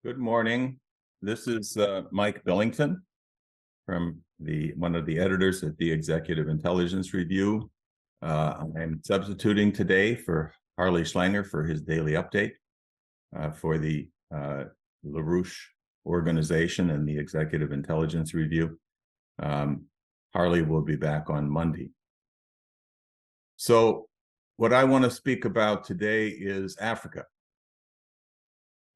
Good morning. This is Mike Billington from one of the editors at the Executive Intelligence Review. I'm substituting today for Harley Schlanger for his daily update for the LaRouche organization and the Executive Intelligence Review. Harley will be back on Monday. So what I want to speak about today is Africa.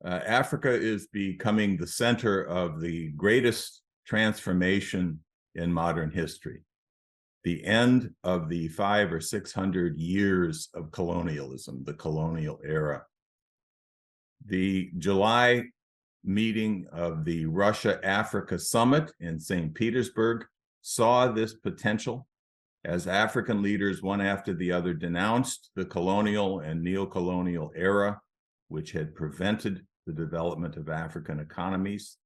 Africa is becoming the center of the greatest transformation in modern history, the end of the 500 or 600 years of colonialism, the colonial era. The July meeting of the Russia-Africa Summit in St. Petersburg saw this potential as African leaders, one after the other, denounced the colonial and neo-colonial era, which had prevented the development of African economies,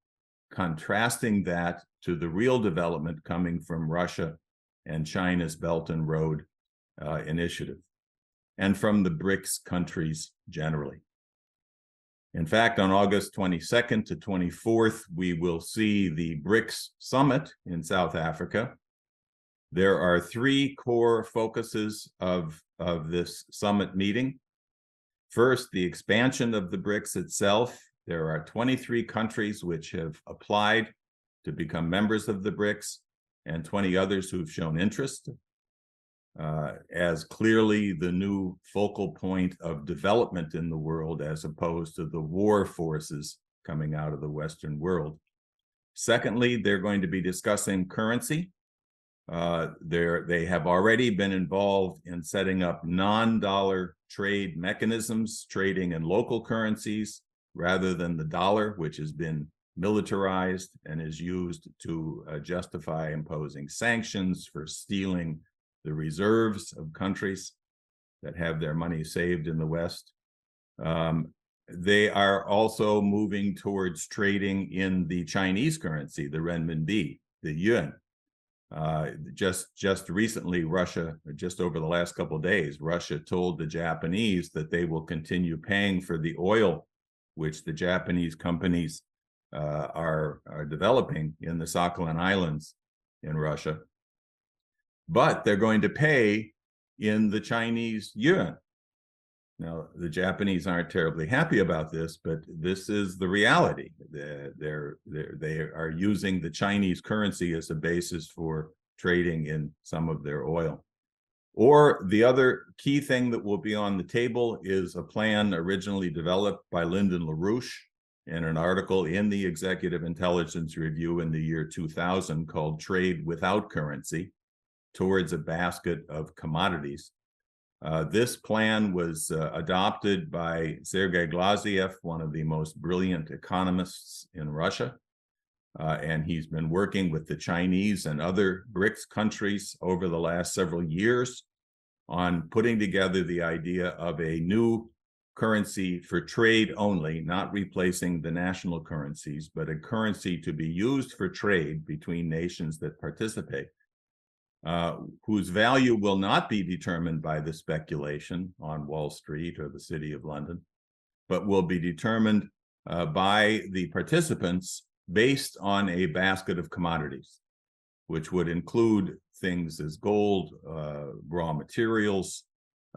contrasting that to the real development coming from Russia and China's Belt and Road Initiative, and from the BRICS countries generally. In fact, on August 22nd to 24th, we will see the BRICS Summit in South Africa. There are three core focuses of this summit meeting. First, the expansion of the BRICS itself. There are 23 countries which have applied to become members of the BRICS and 20 others who've shown interest as clearly the new focal point of development in the world as opposed to the war forces coming out of the Western world. Secondly, they're going to be discussing currency. They have already been involved in setting up non-dollar trade mechanisms, trading in local currencies rather than the dollar, which has been militarized and is used to justify imposing sanctions for stealing the reserves of countries that have their money saved in the West. They are also moving towards trading in the Chinese currency, the renminbi, the yuan. Just recently, Russia, just over the last couple of days, Russia told the Japanese that they will continue paying for the oil which the Japanese companies are developing in the Sakhalin Islands in Russia. But they're going to pay in the Chinese yuan. Now, the Japanese aren't terribly happy about this, but this is the reality. They are using the Chinese currency as a basis for trading in some of their oil. Or the other key thing that will be on the table is a plan originally developed by Lyndon LaRouche in an article in the Executive Intelligence Review in the year 2000 called Trade Without Currency, towards a basket of commodities. This plan was adopted by Sergei Glaziev, one of the most brilliant economists in Russia, and he's been working with the Chinese and other BRICS countries over the last several years on putting together the idea of a new currency for trade only, not replacing the national currencies, but a currency to be used for trade between nations that participate. Whose value will not be determined by the speculation on Wall Street or the City of London, but will be determined by the participants based on a basket of commodities, which would include things as gold, raw materials,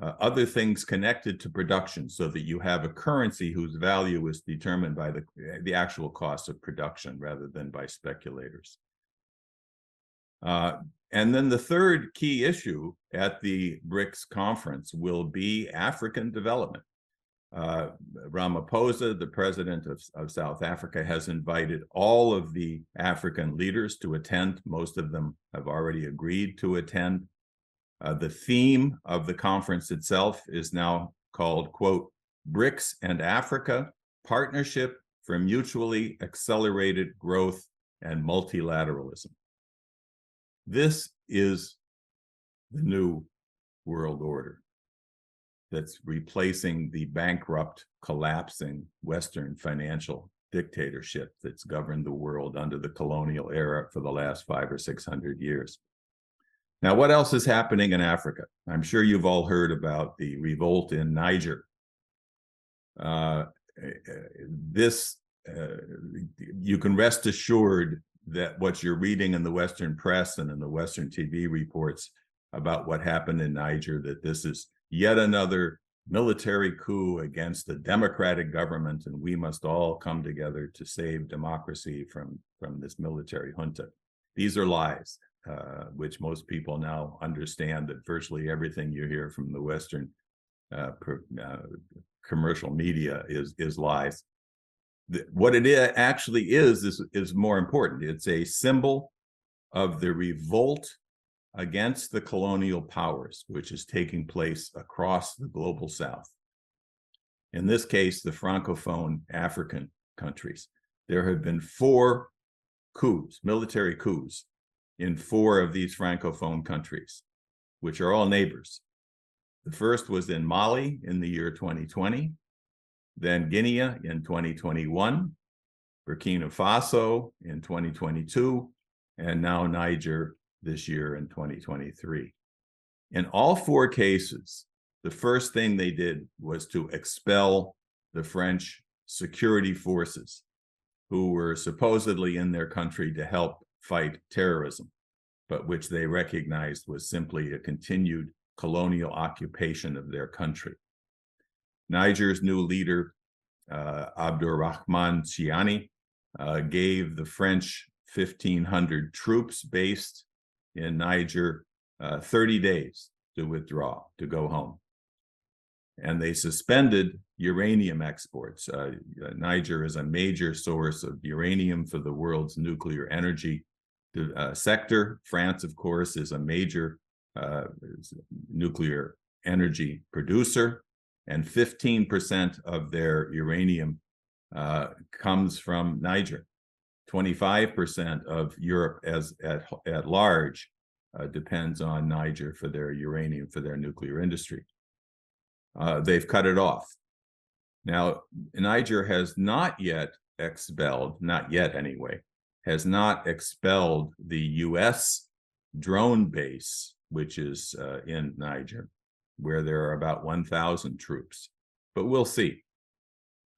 other things connected to production, so that you have a currency whose value is determined by the actual cost of production rather than by speculators. And then the third key issue at the BRICS conference will be African development. Ramaphosa, the president of South Africa, has invited all of the African leaders to attend. Most of them have already agreed to attend. The theme of the conference itself is now called, quote, BRICS and Africa, Partnership for Mutually Accelerated Growth and Multilateralism. This is the new world order that's replacing the bankrupt, collapsing Western financial dictatorship that's governed the world under the colonial era for the last 500 or 600 years. Now, what else is happening in Africa? I'm sure you've all heard about the revolt in Niger. This you can rest assured that what you're reading in the Western press and in the Western TV reports about what happened in Niger, that this is yet another military coup against a democratic government, and we must all come together to save democracy from this military junta. These are lies, which most people now understand that virtually everything you hear from the Western commercial media is lies. What it actually is more important. It's a symbol of the revolt against the colonial powers, which is taking place across the global South. In this case, the Francophone African countries. There have been 4 coups, military coups, in 4 of these Francophone countries, which are all neighbors. The first was in Mali in the year 2020, then Guinea in 2021, Burkina Faso in 2022, and now Niger this year in 2023. In all 4 cases, the first thing they did was to expel the French security forces who were supposedly in their country to help fight terrorism, but which they recognized was simply a continued colonial occupation of their country. Niger's new leader, Abdurrahman Chiani, gave the French 1,500 troops based in Niger 30 days to withdraw, to go home. And they suspended uranium exports. Niger is a major source of uranium for the world's nuclear energy sector. France, of course, is a major nuclear energy producer, and 15% of their uranium comes from Niger. 25% of Europe at large depends on Niger for their uranium, for their nuclear industry. They've cut it off. Now, Niger has not yet expelled, not yet anyway, has not expelled the US drone base, which is in Niger, where there are about 1,000 troops. But we'll see.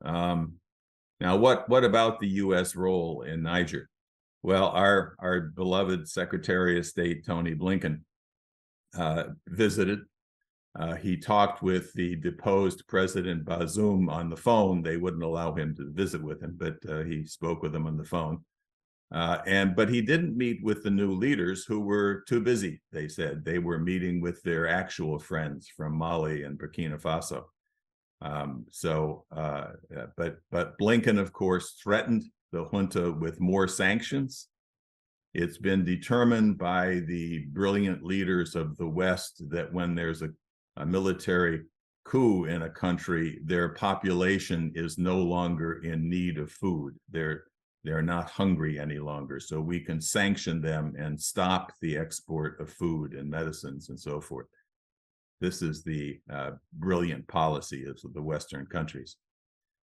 Now, what about the U.S. role in Niger? Well, our beloved Secretary of State, Tony Blinken, visited. He talked with the deposed President Bazoum on the phone. They wouldn't allow him to visit with him, but he spoke with him on the phone. But he didn't meet with the new leaders who were too busy, they said. They were meeting with their actual friends from Mali and Burkina Faso. But Blinken, of course, threatened the junta with more sanctions. It's been determined by the brilliant leaders of the West that when there's a military coup in a country, their population is no longer in need of food. They're not hungry any longer. So we can sanction them and stop the export of food and medicines and so forth. This is the brilliant policy of the Western countries.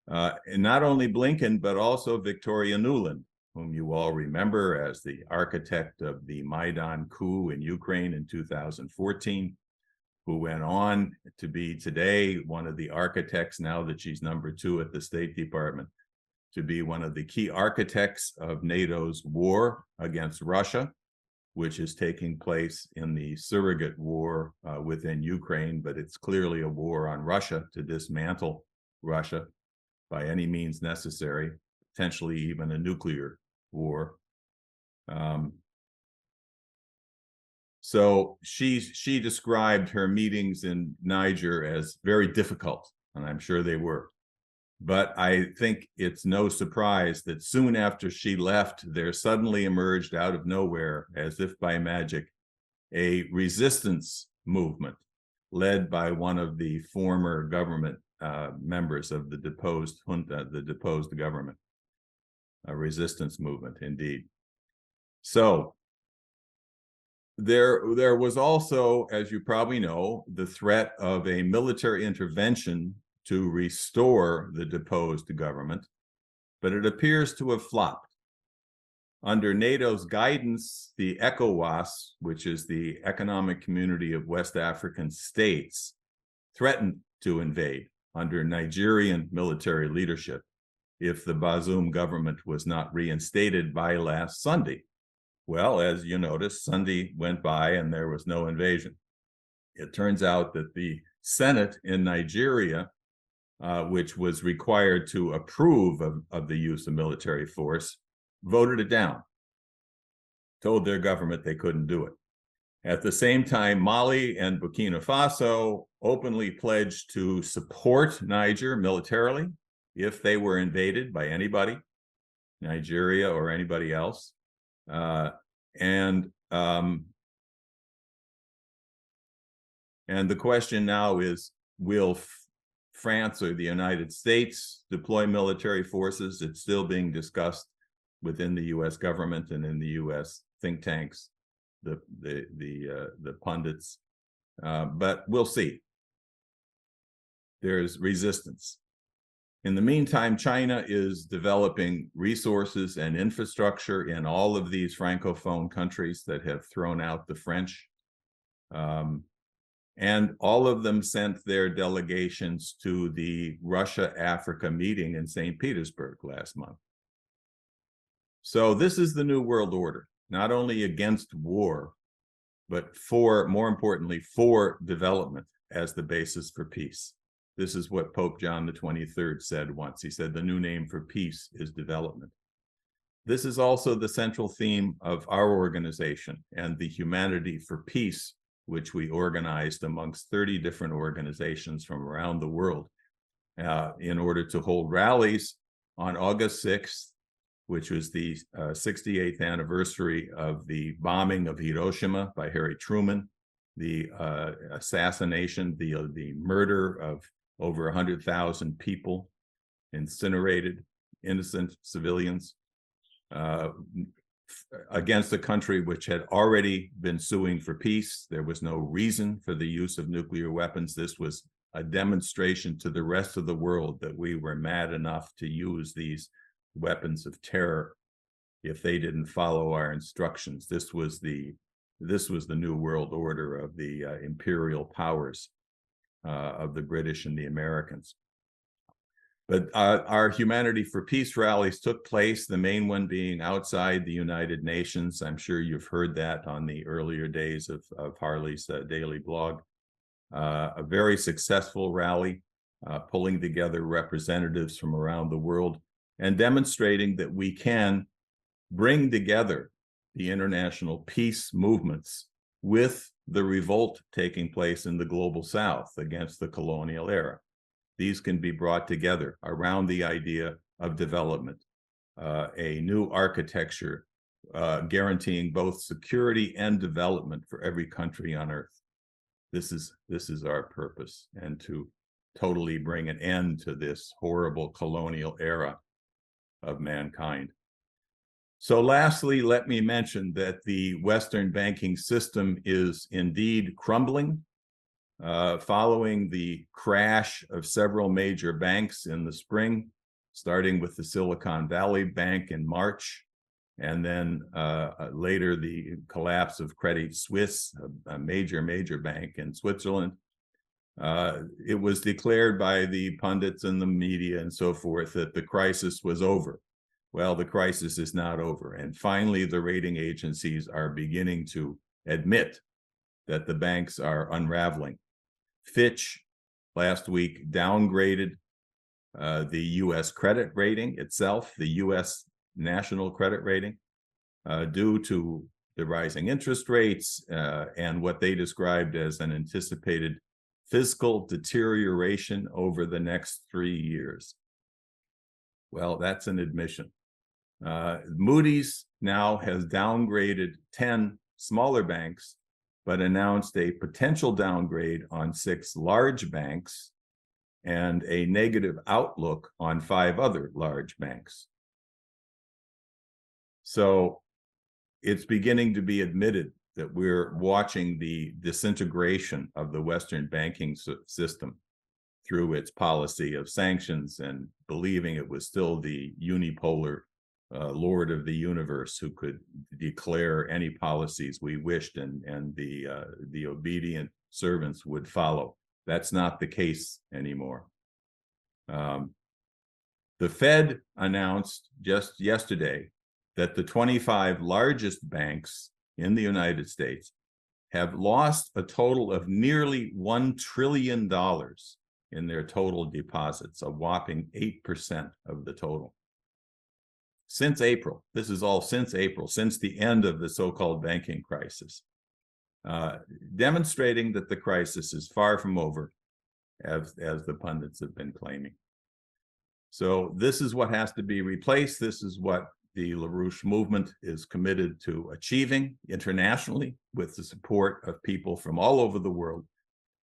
And not only Blinken, but also Victoria Nuland, whom you all remember as the architect of the Maidan coup in Ukraine in 2014, who went on to be today one of the architects, now that she's number 2 at the State Department, to be one of the key architects of NATO's war against Russia, which is taking place in the surrogate war within Ukraine, but it's clearly a war on Russia to dismantle Russia by any means necessary, potentially even a nuclear war. So she described her meetings in Niger as very difficult, and I'm sure they were. But I think it's no surprise that soon after she left, there suddenly emerged out of nowhere, as if by magic, a resistance movement led by one of the former government members of the deposed junta, the deposed government. A resistance movement, indeed. So there was also, as you probably know, the threat of a military intervention to restore the deposed government, but it appears to have flopped. Under NATO's guidance, the ECOWAS, which is the Economic Community of West African States, threatened to invade under Nigerian military leadership. if the Bazoum government was not reinstated by last Sunday. Well, as you notice, Sunday went by and there was no invasion. It turns out that the Senate in Nigeria, which was required to approve of the use of military force, voted it down, told their government they couldn't do it. At the same time, Mali and Burkina Faso openly pledged to support Niger militarily if they were invaded by anybody, Nigeria or anybody else. And the question now is, will France or the United States deploy military forces? It's still being discussed within the U.S. government and in the U.S. think tanks, the pundits, but we'll see. There's resistance. In the meantime, China is developing resources and infrastructure in all of these Francophone countries that have thrown out the French. And all of them sent their delegations to the Russia-Africa meeting in St. Petersburg last month. So this is the New World Order, not only against war, but more importantly, for development as the basis for peace. This is what Pope John the 23rd said once. He said, the new name for peace is development. This is also the central theme of our organization and the Humanity for Peace, which we organized amongst 30 different organizations from around the world in order to hold rallies on August 6th, which was the 68th anniversary of the bombing of Hiroshima by Harry Truman, the assassination, the murder of over 100,000 people, incinerated, innocent civilians, against a country which had already been suing for peace. There was no reason for the use of nuclear weapons. This was a demonstration to the rest of the world that we were mad enough to use these weapons of terror if they didn't follow our instructions. This was the New World Order of the imperial powers of the British and the Americans. But our Humanity for Peace rallies took place, the main one being outside the United Nations. I'm sure you've heard that on the earlier days of Harley's daily blog. A very successful rally, pulling together representatives from around the world and demonstrating that we can bring together the international peace movements with the revolt taking place in the global south against the colonial era. These can be brought together around the idea of development, a new architecture guaranteeing both security and development for every country on earth. This is our purpose, and to totally bring an end to this horrible colonial era of mankind. So lastly, let me mention that the Western banking system is indeed crumbling. Following the crash of several major banks in the spring, starting with the Silicon Valley Bank in March, and then later the collapse of Credit Suisse, a major bank in Switzerland. It was declared by the pundits and the media and so forth that the crisis was over. Well, the crisis is not over. And finally, the rating agencies are beginning to admit that the banks are unraveling. Fitch last week downgraded the U.S. credit rating itself, the U.S. national credit rating, due to the rising interest rates and what they described as an anticipated fiscal deterioration over the next 3 years. Well, that's an admission. Moody's now has downgraded 10 smaller banks, but announced a potential downgrade on 6 large banks and a negative outlook on 5 other large banks. So it's beginning to be admitted that we're watching the disintegration of the Western banking system through its policy of sanctions and believing it was still the unipolar Lord of the universe who could declare any policies we wished, and the obedient servants would follow. That's not the case anymore. The Fed announced just yesterday that the 25 largest banks in the United States have lost a total of nearly $1 trillion in their total deposits, a whopping 8% of the total. Since April, this is all since April, since the end of the so-called banking crisis, demonstrating that the crisis is far from over, as the pundits have been claiming. So this is what has to be replaced. This is what the LaRouche movement is committed to achieving internationally with the support of people from all over the world,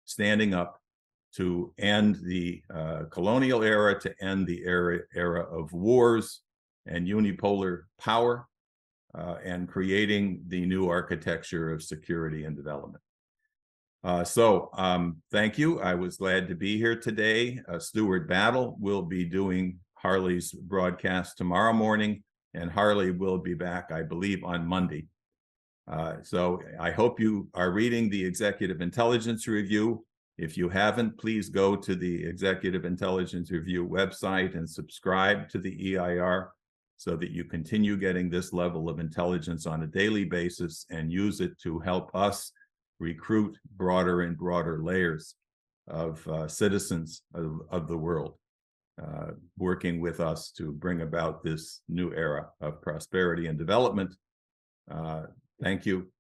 standing up to end the colonial era, to end the era of wars and unipolar power, and creating the new architecture of security and development. Thank you. I was glad to be here today. Stuart Battle will be doing Harley's broadcast tomorrow morning, and Harley will be back, I believe, on Monday. So I hope you are reading the Executive Intelligence Review. If you haven't, please go to the Executive Intelligence Review website and subscribe to the EIR so that you continue getting this level of intelligence on a daily basis and use it to help us recruit broader and broader layers of citizens of the world, working with us to bring about this new era of prosperity and development. Thank you.